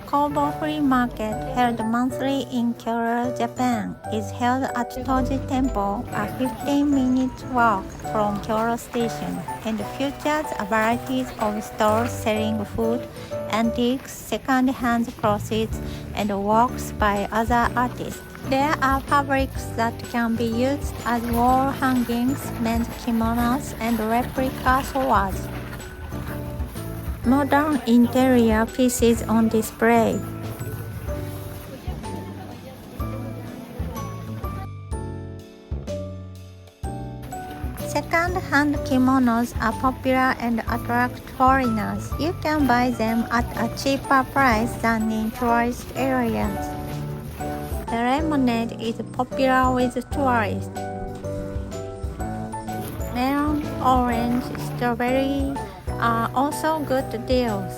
Kobo Flea Market, held monthly in Kyoto, Japan, is held at Toji Temple, a 15-minute walk from Kyoto Station, and features a variety of stores selling food, antiques, second-hand clothes, and works by other artists. There are fabrics that can be used as wall hangings, men's kimonos, and replica swords. Modern interior pieces on display. Second-hand kimonos are popular and attract foreigners. You can buy them at a cheaper price than in tourist areas. The lemonade is popular with tourists. Melon, orange, strawberry are also good deals.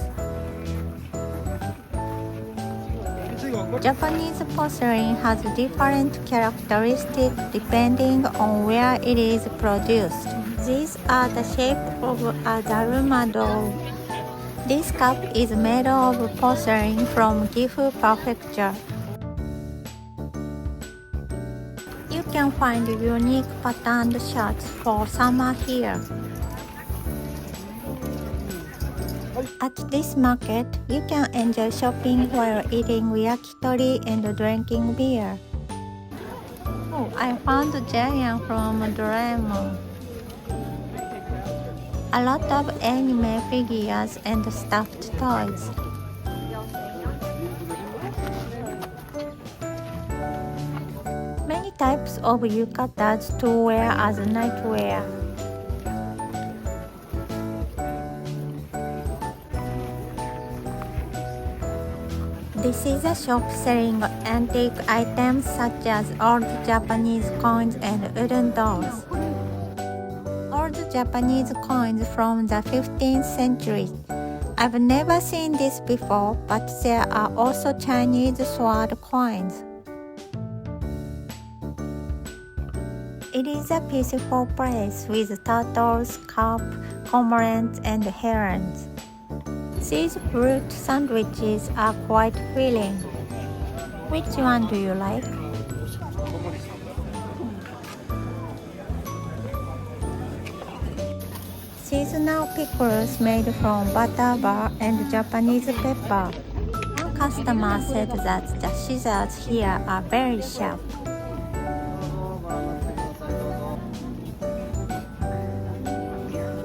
Japanese porcelain has different characteristics depending on where it is produced. These are the shape of a Daruma doll. This cup is made of porcelain from Gifu Prefecture. You can find unique patterned shirts for summer here. At this market, you can enjoy shopping while eating yakitori and drinking beer. Oh, I found Gion from Doraemon. A lot of anime figures and stuffed toys. Many types of yukatas to wear as nightwear. This is a shop selling antique items such as old Japanese coins and wooden dolls. Old Japanese coins from the 15th century. I've never seen this before, but there are also Chinese sword coins. It is a peaceful place with turtles, carp, cormorants, and herons. These fruit sandwiches are quite filling. Which one do you like? Seasonal pickles made from butter bar and Japanese pepper. One customer said that the scissors here are very sharp.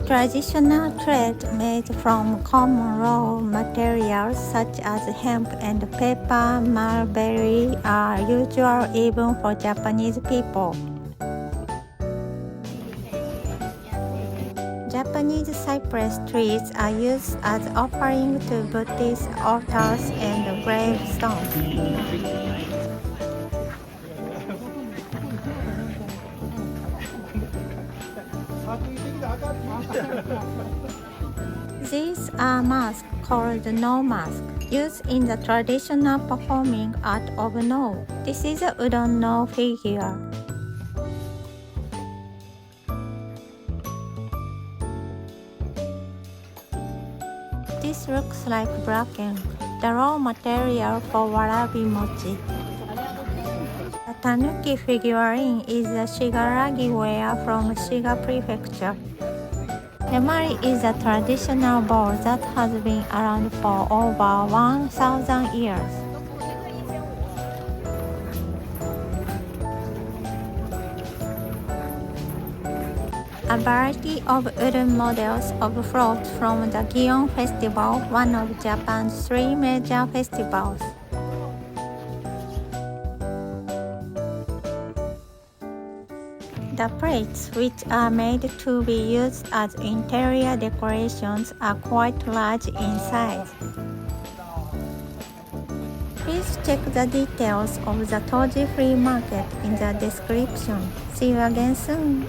Traditional thread made from common raw materials such as hemp and paper mulberry are usual even for Japanese people. Japanese cypress trees are used as offering to Buddhist altars and gravestones. These are masks called Noh Masks, used in the traditional performing art of Noh. This is a wooden Noh figure. This looks like Bracken, the raw material for Warabi mochi. The Tanuki figurine is a Shigaraki ware from Shiga Prefecture. Temari is a traditional ball that has been around for over 1,000 years. A variety of wooden models of floats from the Gion Festival, one of Japan's three major festivals. The plates, which are made to be used as interior decorations, are quite large in size. Please check the details of the Toji Flea Market in the description. See you again soon!